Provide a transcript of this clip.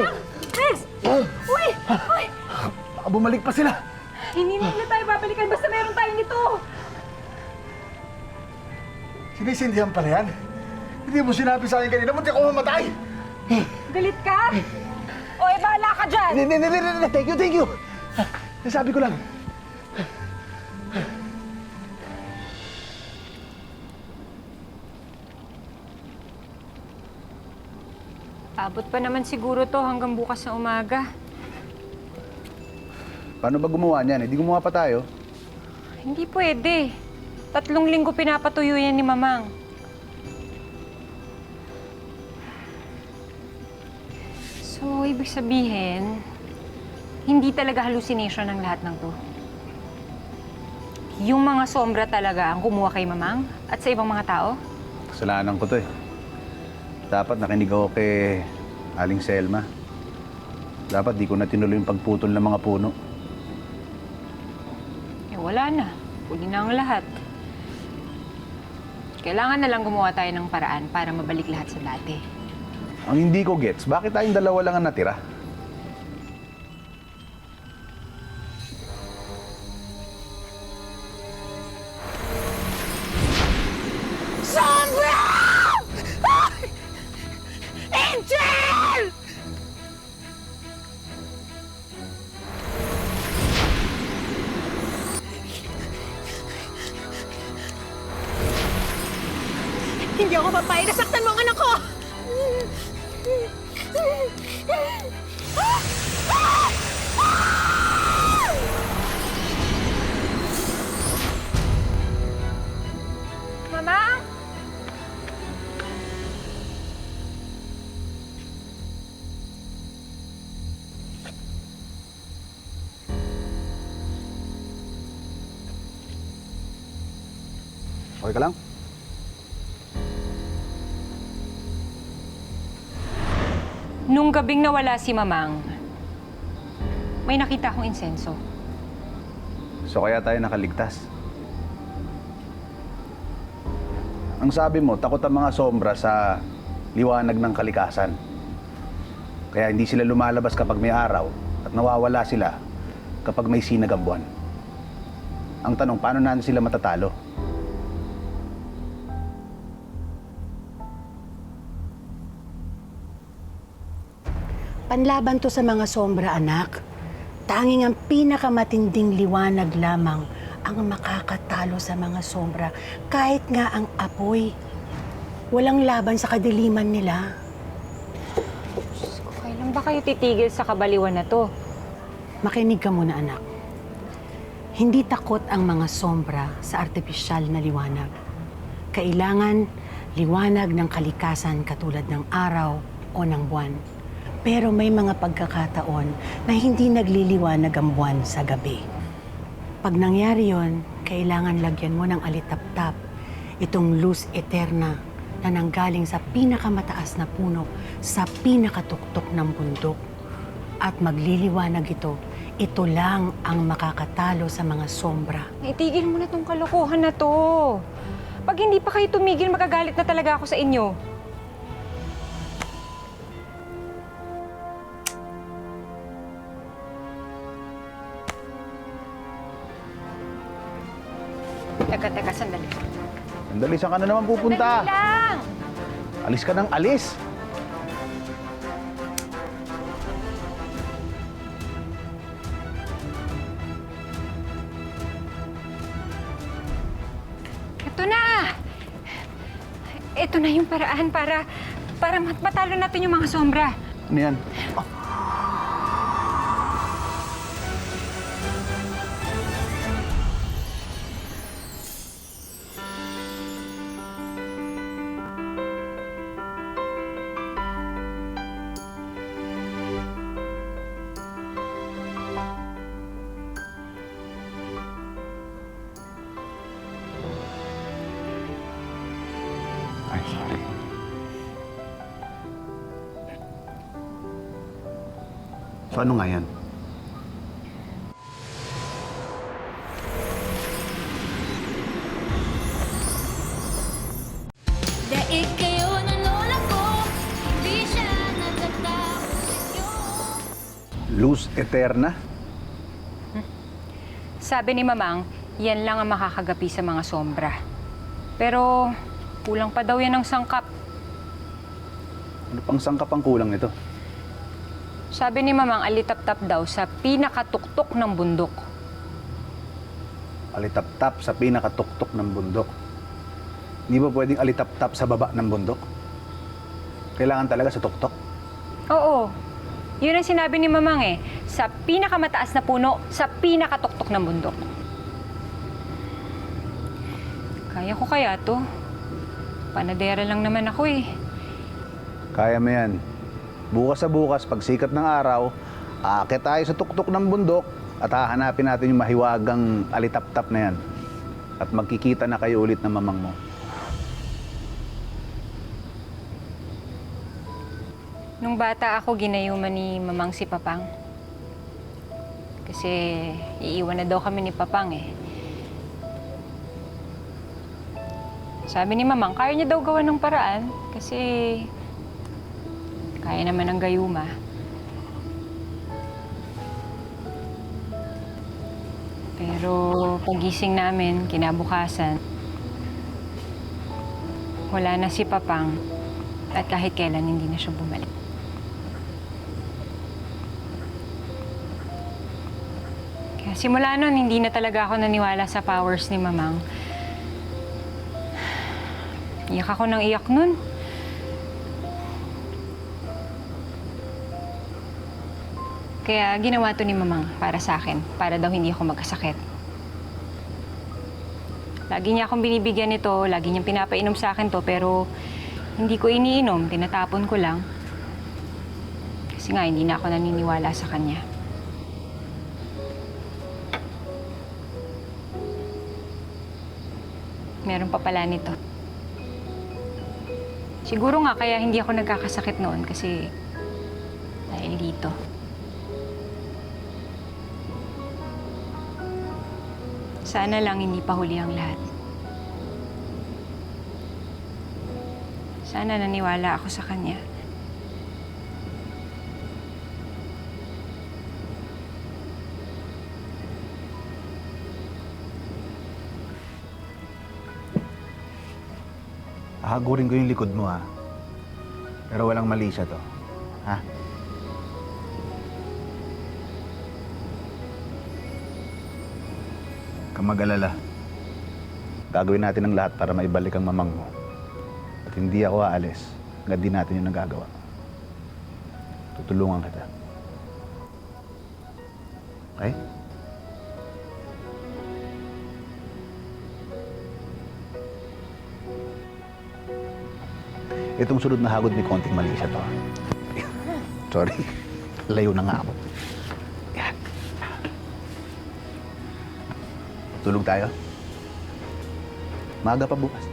lang! Rex! Uy! Uy! Baka bumalik pa sila. Hindi na tayo babalikan basta meron tayo nito! Sinisindihan pa na yan? Hindi mo sinabi sa akin kanina, munti ako mamatay! Galit ka? O, bahala ka dyan! Hindi. Thank you! Nasabi ko lang. Abot pa naman siguro to hanggang bukas na umaga. Paano ba gumawa niyan? Hindi gumawa pa tayo. Hindi pwede. 3 linggo pinapatuyo yan ni Mamang. So, ibig sabihin, hindi talaga hallucination ang lahat ng to. Yung mga sombra talaga ang kumuha kay Mamang at sa ibang mga tao? Kasalanan ko to eh. Dapat nakinig ako kay Aling Selma. Dapat di ko na tinuloy yung pagputol ng mga puno. Eh, wala na. Huli na ang lahat. Kailangan na lang gumawa tayo ng paraan para mabalik lahat sa dati. Ang hindi ko gets, bakit tayong dalawa lang ang natira? Sombra! Angel! Hindi ako papayag na saktan mo ang anak ko! Mama? Okay ka lang? Nung gabing nawala si Mamang, may nakita akong insenso. So kaya tayo nakaligtas. Ang sabi mo, takot ang mga sombra sa liwanag ng kalikasan. Kaya hindi sila lumalabas kapag may araw at nawawala sila kapag may sinag ang buwan. Ang tanong, paano natin sila matatalo? Panlaban to sa mga sombra, anak. Tanging ang pinakamatinding liwanag lamang ang makakatalo sa mga sombra. Kahit nga ang apoy. Walang laban sa kadiliman nila. Kailan ba kayo titigil sa kabaliwan na to? Makinig ka muna, anak. Hindi takot ang mga sombra sa artipisyal na liwanag. Kailangan liwanag ng kalikasan katulad ng araw o ng buwan. Pero may mga pagkakataon na hindi nagliliwanag ang buwan sa gabi. Pag nangyari yon, kailangan lagyan mo ng alitaptap itong luz eterna na nanggaling sa pinakamataas na puno sa pinakatuktok ng bundok. At magliliwanag ito, ito lang ang makakatalo sa mga sombra. Itigil mo na tong kalokohan na to. Pag hindi pa kayo tumigil, magagalit na talaga ako sa inyo. Teka, sandali. Sandali, saan ka na naman pupunta? Sandali lang! Alis ka ng alis! Ito na! Ito na yung paraan para matalo natin yung mga sombra. Ano yan? Ay, sorry. So ano nga yan? Daig kayo ng lola ko, hindi siya nagtatapos sa inyo. Luz eterna? Sabi ni Mamang, yan lang ang makakagapi sa mga sombra. Pero kulang pa daw yan ng sangkap. Ano pang sangkap ang kulang nito? Sabi ni Mamang, alitap-tap daw sa pinakatuktok ng bundok. Alitap-tap sa pinakatuktok ng bundok. Hindi ba pwedeng alitap-tap sa baba ng bundok? Kailangan talaga sa tuktok? Oo. Yun ang sinabi ni Mamang eh. Sa pinakamataas na puno, sa pinakatuktok ng bundok. Kaya ko kaya to? Panadera lang naman ako eh. Kaya mo yan. Bukas sa bukas, pag sikat ng araw, aakyat tayo sa tuktok ng bundok at hahanapin natin yung mahiwagang alitap-tap na yan. At magkikita na kayo ulit ng mamang mo. Nung bata ako, ginayuman ni Mamang si Papang. Kasi iiwan na daw kami ni Papang eh. Sabi ni Mamang, kaya niya daw gawa ng paraan kasi kaya naman ng gayuma. Pero pagising namin, kinabukasan, wala na si Papang at kahit kailan hindi na siya bumalik. Kaya simula nun, hindi na talaga ako naniwala sa powers ni Mamang. Iyak ako ng iyak nun. Kaya ginawa to ni Mamang para sa akin, para daw hindi ako magkasakit. Lagi niya akong binibigyan nito, lagi niyang pinapainom sa akin to, pero hindi ko iniinom, tinatapon ko lang. Kasi nga, hindi na ako naniniwala sa kanya. Meron pa pala nito. Siguro nga kaya hindi ako nagkakasakit noon kasi dahil dito. Sana lang hindi pa huli ang lahat. Sana naniwala ako sa kanya. Hahagurin ko yung likod mo, ha? Pero walang mali siya to. Ha? Huwag kang mag-alala. Gagawin natin ang lahat para maibalik ang mamang mo. At hindi ako aalis hanggang di natin yung nagagawa. Tutulungan kita. Okay? Itong sunod na hagod may konting mali siya to. Sorry. Layo na nga ako. Yan. Tulog tayo. Maaga pa bukas.